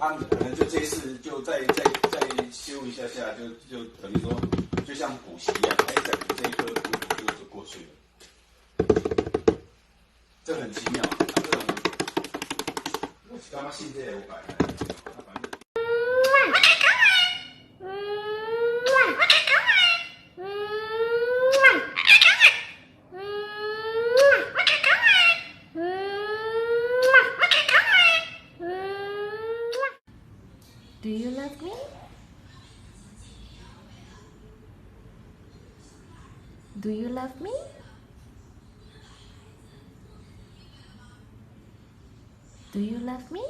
他们可能就这一次就再修一下下，就等于说就像补习一样，哎，再补这一科就过去了。这很奇妙，这种我干嘛信这个500？反正。Do you love me? Do you love me? Do you love me?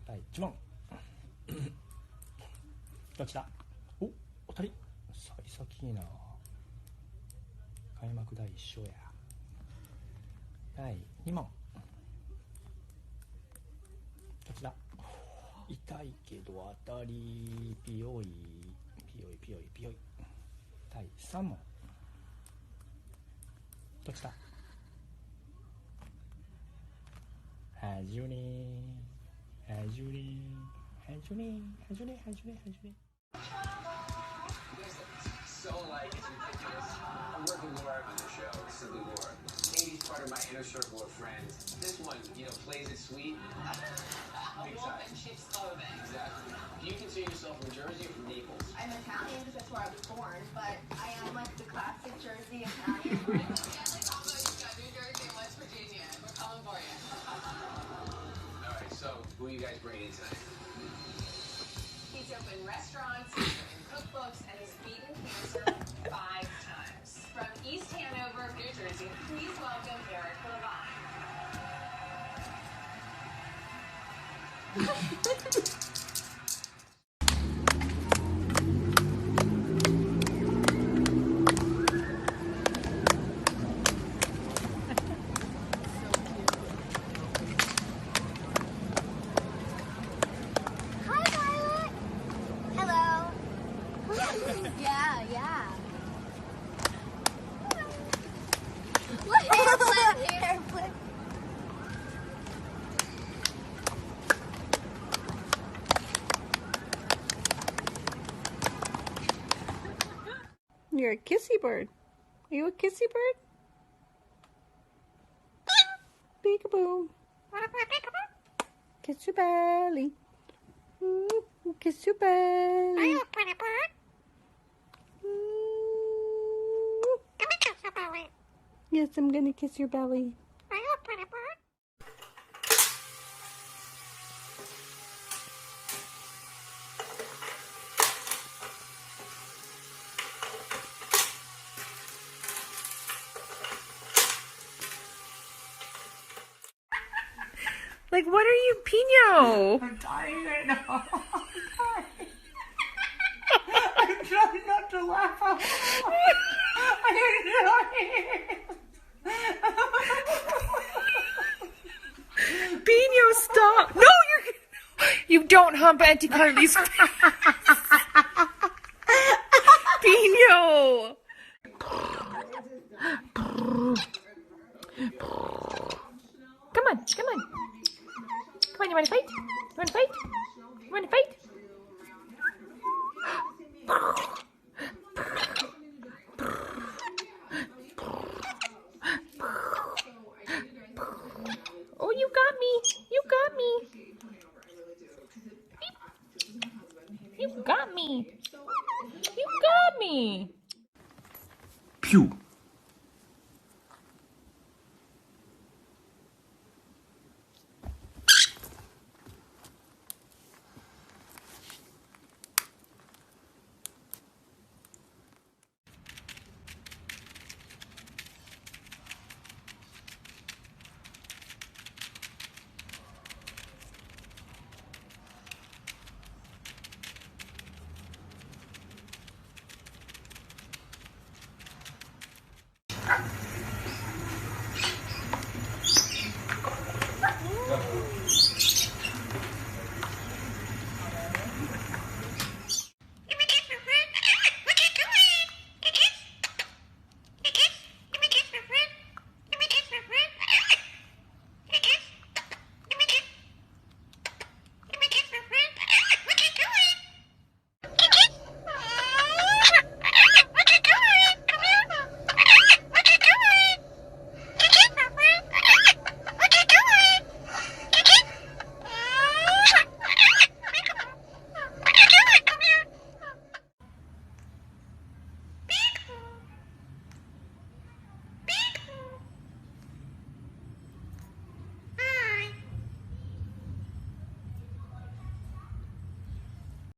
第1問どちら？お二人幸先いいな。開幕第1勝や。第2問どちら？痛いけど当たりピヨイピヨイピヨイピヨイ。第3問どちら？はじゅれはじゅれはじゅれはじゅれはじゅれはじゅれ。So like it's ridiculous. I'm working Laura on the show, Silly Laura. Katie's part of my inner circle of friends. This one, plays it sweet. A wolf in sheep's clothing. Exactly. Do you consider yourself from Jersey or from Naples? I'm Italian because that's where I was born, but I am like the classic Jersey Italian. Family combo, you've got New Jersey and West Virginia. We're coming for you. All right, so who are you guys bringing in tonight? He's opened restaurants, he's written cookbooks, and he's beaten cancer 5 times. From East Hanover, New Jersey, please welcome Eric Levine. Yeah. What hair flip? You're a kissy bird. Are you a kissy bird? Peekaboo. Kiss your belly. Kiss your belly. Are you a pretty bird? Let me kiss your belly. Yes, I'm gonna kiss your belly. Are you a pretty bird? Like, what are you, Pino? I'm dying right now. I'm trying not to laugh out loud. I'm Pino, stop! No, you don't hump Auntie Carly's face. Pino! Come on. Come on, you wanna fight? You wanna fight? You wanna fight? Oh, you got me. You got me. You got me. You got me. you.